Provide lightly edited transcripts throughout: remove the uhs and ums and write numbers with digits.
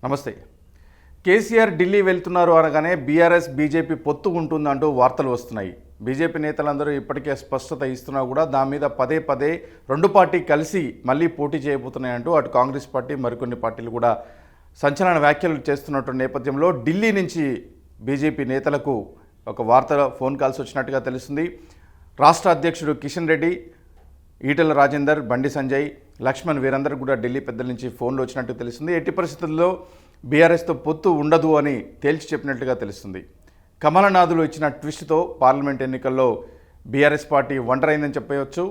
నమస్తే. కేసీఆర్ ఢిల్లీ వెళ్తున్నారు అనగానే బీఆర్ఎస్ బీజేపీ పొత్తు ఉంటుందంటూ వార్తలు వస్తున్నాయి. బీజేపీ నేతలందరూ ఇప్పటికే స్పష్టత ఇస్తున్నా కూడా దాని మీద పదే పదే రెండు పార్టీ కలిసి మళ్ళీ పోటీ చేయబోతున్నాయంటూ అటు కాంగ్రెస్ పార్టీ మరికొన్ని పార్టీలు కూడా సంచలన వ్యాఖ్యలు చేస్తున్నటువంటి నేపథ్యంలో ఢిల్లీ నుంచి బీజేపీ నేతలకు ఒక వార్త ఫోన్ కాల్స్ వచ్చినట్టుగా తెలుస్తుంది. రాష్ట్ర అధ్యక్షుడు కిషన్ రెడ్డి, ఈటెల రాజేందర్, బండి సంజయ్, లక్ష్మణ్ వీరందరూ కూడా ఢిల్లీ పెద్దల నుంచి ఫోన్లు వచ్చినట్టు తెలుస్తుంది. ఎట్టి పరిస్థితుల్లో బీఆర్ఎస్తో పొత్తు ఉండదు అని తేల్చి చెప్పినట్టుగా తెలుస్తుంది. కమలనాథులు ఇచ్చిన ట్విస్ట్తో పార్లమెంట్ ఎన్నికల్లో బీఆర్ఎస్ పార్టీ ఒంటరైందని చెప్పవచ్చు.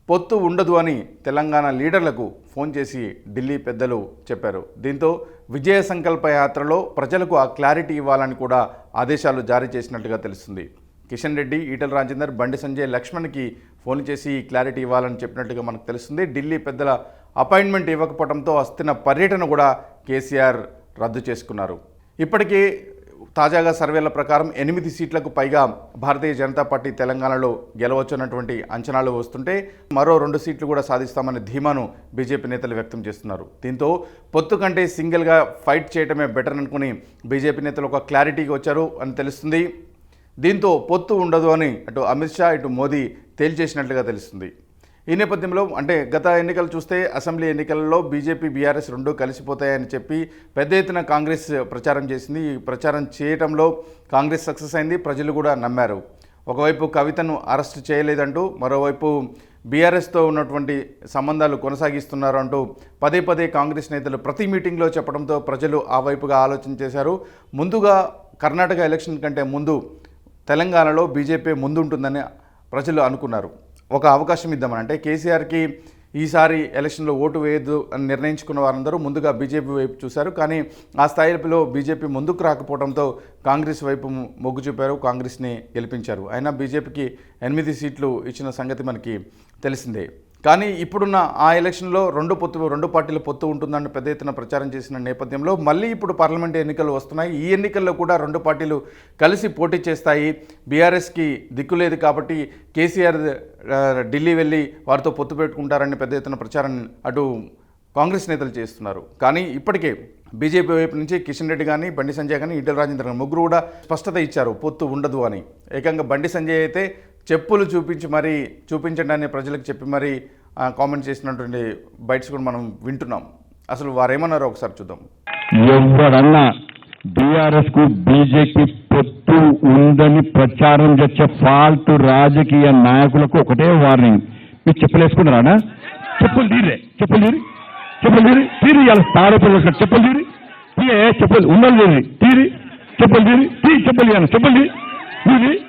పొత్తు ఉండదు అని తెలంగాణ లీడర్లకు ఫోన్ చేసి ఢిల్లీ పెద్దలు చెప్పారు. దీంతో విజయ సంకల్ప యాత్రలో ప్రజలకు ఆ క్లారిటీ ఇవ్వాలని కూడా ఆదేశాలు జారీ చేసినట్టుగా తెలుస్తుంది. కిషన్ రెడ్డి, ఈటెల రాజేందర్, బండి సంజయ్, లక్ష్మణ్కి ఫోన్ చేసి క్లారిటీ ఇవ్వాలని చెప్పినట్టుగా మనకు తెలుస్తుంది. ఢిల్లీ పెద్దల అపాయింట్మెంట్ ఇవ్వకపోవడంతో వస్తున్న పర్యటన కూడా కేసీఆర్ రద్దు చేసుకున్నారు. ఇప్పటికే తాజాగా సర్వేల ప్రకారం 8 సీట్లకు పైగా భారతీయ జనతా పార్టీ తెలంగాణలో గెలవచ్చున్నటువంటి అంచనాలు వస్తుంటే మరో 2 సీట్లు కూడా సాధిస్తామనే ధీమాను బీజేపీ నేతలు వ్యక్తం చేస్తున్నారు. దీంతో పొత్తు కంటే సింగిల్గా ఫైట్ చేయడమే బెటర్ అనుకుని బీజేపీ నేతలు ఒక క్లారిటీకి వచ్చారు అని తెలుస్తుంది. దీంతో పొత్తు ఉండదు అని అటు అమిత్ షా, ఇటు మోదీ తేల్చేసినట్లుగా తెలుస్తుంది. ఈ నేపథ్యంలో అంటే గత ఎన్నికలు చూస్తే అసెంబ్లీ ఎన్నికలలో బీజేపీ, బీఆర్ఎస్ రెండూ కలిసిపోతాయని చెప్పి పెద్ద ఎత్తున కాంగ్రెస్ ప్రచారం చేసింది. ఈ ప్రచారం చేయడంలో కాంగ్రెస్ సక్సెస్ అయింది, ప్రజలు కూడా నమ్మారు. ఒకవైపు కవితను అరెస్ట్ చేయలేదంటూ, మరోవైపు బీఆర్ఎస్తో ఉన్నటువంటి సంబంధాలు కొనసాగిస్తున్నారు అంటూ పదే పదే కాంగ్రెస్ నేతలు ప్రతి మీటింగ్లో చెప్పడంతో ప్రజలు ఆ వైపుగా ఆలోచన చేశారు. ముందుగా కర్ణాటక ఎలక్షన్ కంటే ముందు తెలంగాణలో బీజేపీ ముందుంటుందని ప్రజలు అనుకున్నారు. ఒక అవకాశం ఇద్దామని, అంటే కేసీఆర్కి ఈసారి ఎలక్షన్లో ఓటు వేయద్దు అని నిర్ణయించుకున్న వారందరూ ముందుగా బీజేపీ వైపు చూశారు. కానీ ఆ స్థాయిలో బీజేపీ ముందుకు రాకపోవడంతో కాంగ్రెస్ వైపు మొగ్గు చూపారు, కాంగ్రెస్ని గెలిపించారు. అయినా బీజేపీకి 8 సీట్లు ఇచ్చిన సంగతి మనకి తెలిసిందే. కానీ ఇప్పుడున్న ఆ ఎలక్షన్లో రెండు పార్టీల పొత్తు ఉంటుందని పెద్ద ఎత్తున ప్రచారం చేసిన నేపథ్యంలో మళ్ళీ ఇప్పుడు పార్లమెంట్ ఎన్నికలు వస్తున్నాయి. ఈ ఎన్నికల్లో కూడా 2 పార్టీలు కలిసి పోటీ చేస్తాయి. బీఆర్ఎస్కి దిక్కు లేదు కాబట్టి కేసీఆర్ ఢిల్లీ వెళ్ళి వారితో పొత్తు పెట్టుకుంటారని పెద్ద ఎత్తున ప్రచారం అటు కాంగ్రెస్ నేతలు చేస్తున్నారు. కానీ ఇప్పటికే బీజేపీ వైపు నుంచి కిషన్ రెడ్డి కానీ, బండి సంజయ్ కానీ, ఈటెల రాజేందర్ కానీ ముగ్గురు కూడా స్పష్టత ఇచ్చారు పొత్తు ఉండదు అని. ఏకంగా బండి సంజయ్ అయితే చెప్పులు చూపించండి అని ప్రజలకు చెప్పి మరీ కామెంట్ చేసినటువంటి బైట్స్ కూడా మనం వింటున్నాం. అసలు వారేమన్నారో ఒకసారి చూద్దాం. ఎవరన్నా బీఆర్ఎస్ కు బీజేపీ పొత్తు ఉందని ప్రచారం చేసే ఫాల్తు రాజకీయ నాయకులకు ఒకటే వార్నింగ్. మీరు చెప్పులేసుకున్నారా? చెప్పులు తీరి ఇలా తాడపిల్ల చెప్పులు చెప్పులు ఉన్నది తీరి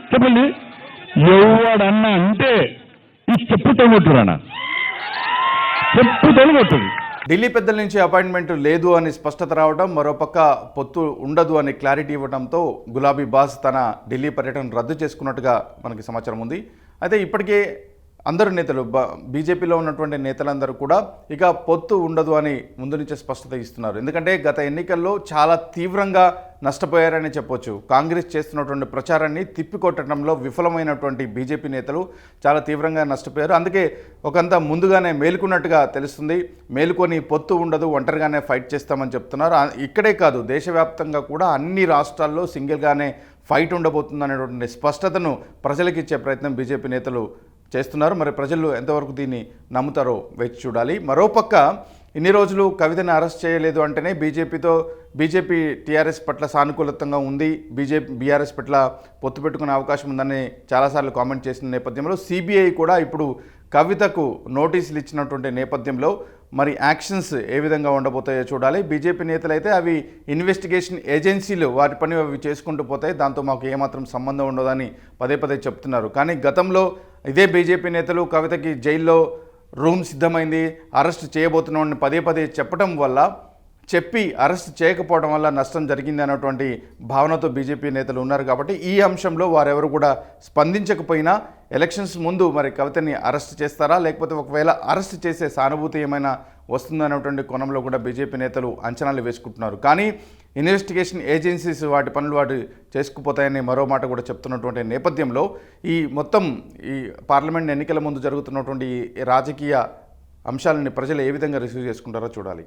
చెప్పులు ఎవడన్నా అంటే ఈ చెప్పుతో కొట్టురానా, చెప్పుతో కొట్టుది. ఢిల్లీ పెద్దల నుంచి అపాయింట్మెంట్ లేదు అని స్పష్టత రావడం, మరోపక్క పొత్తు ఉండదు అని క్లారిటీ ఇవ్వడంతో గులాబీ బాస్ తన ఢిల్లీ పర్యటన రద్దు చేసుకున్నట్టుగా మనకి సమాచారం ఉంది. అయితే ఇప్పటికే అందరు నేతలు, బీజేపీలో ఉన్నటువంటి నేతలందరూ కూడా ఇక పొత్తు ఉండదు అని ముందు నుంచే స్పష్టత ఇస్తున్నారు. ఎందుకంటే గత ఎన్నికల్లో చాలా తీవ్రంగా నష్టపోయారని చెప్పొచ్చు. కాంగ్రెస్ చేస్తున్నటువంటి ప్రచారాన్ని తిప్పికొట్టడంలో విఫలమైనటువంటి బీజేపీ నేతలు చాలా తీవ్రంగా నష్టపోయారు. అందుకే ఒకంత ముందుగానే మేలుకున్నట్టుగా తెలుస్తుంది. మేలుకొని పొత్తు ఉండదు, ఒంటరిగానే ఫైట్ చేస్తామని చెప్తున్నారు. ఇక్కడే కాదు, దేశవ్యాప్తంగా కూడా అన్ని రాష్ట్రాల్లో సింగిల్గానే ఫైట్ ఉండబోతుంది అనేటువంటి స్పష్టతను ప్రజలకు ఇచ్చే ప్రయత్నం బీజేపీ నేతలు చేస్తున్నారు. మరి ప్రజలు ఎంతవరకు దీన్ని నమ్ముతారో వేచి చూడాలి. మరోపక్క ఇన్ని రోజులు కవితని అరెస్ట్ చేయలేదు అంటేనే బీజేపీ టీఆర్ఎస్ పట్ల సానుకూలతంగా ఉంది, బీఆర్ఎస్ పట్ల పొత్తు పెట్టుకునే అవకాశం ఉందని చాలాసార్లు కామెంట్ చేసిన నేపథ్యంలో సిబిఐ కూడా ఇప్పుడు కవితకు నోటీసులు ఇచ్చినటువంటి నేపథ్యంలో మరి యాక్షన్స్ ఏ విధంగా ఉండబోతాయో చూడాలి. బీజేపీ నేతలు అయితే అవి ఇన్వెస్టిగేషన్ ఏజెన్సీలు వాటి పని అవి చేసుకుంటూ పోతాయి, దాంతో మాకు ఏమాత్రం సంబంధం ఉండదని పదే పదే చెప్తున్నారు. కానీ గతంలో ఇదే బీజేపీ నేతలు కవితకి జైల్లో రూమ్ సిద్ధమైంది, అరెస్ట్ చేయబోతున్నామని పదే పదే చెప్పడం వల్ల, చెప్పి అరెస్ట్ చేయకపోవడం వల్ల నష్టం జరిగింది అన్నటువంటి భావనతో బీజేపీ నేతలు ఉన్నారు. కాబట్టి ఈ అంశంలో వారెవరు కూడా స్పందించకపోయినా ఎలక్షన్స్ ముందు మరి కవితని అరెస్ట్ చేస్తారా, లేకపోతే ఒకవేళ అరెస్ట్ చేసే సానుభూతి ఏమైనా వస్తుందనేటువంటి కోణంలో కూడా బీజేపీ నేతలు అంచనాలు వేసుకుంటున్నారు. కానీ ఇన్వెస్టిగేషన్ ఏజెన్సీస్ వాటి పనులు వాటి చేసుకుపోతాయని మరో మాట కూడా చెప్తున్నటువంటి నేపథ్యంలో ఈ మొత్తం ఈ పార్లమెంట్ ఎన్నికల ముందు జరుగుతున్నటువంటి రాజకీయ అంశాలని ప్రజలు ఏ విధంగా రిసీవ్ చేసుకుంటారో చూడాలి.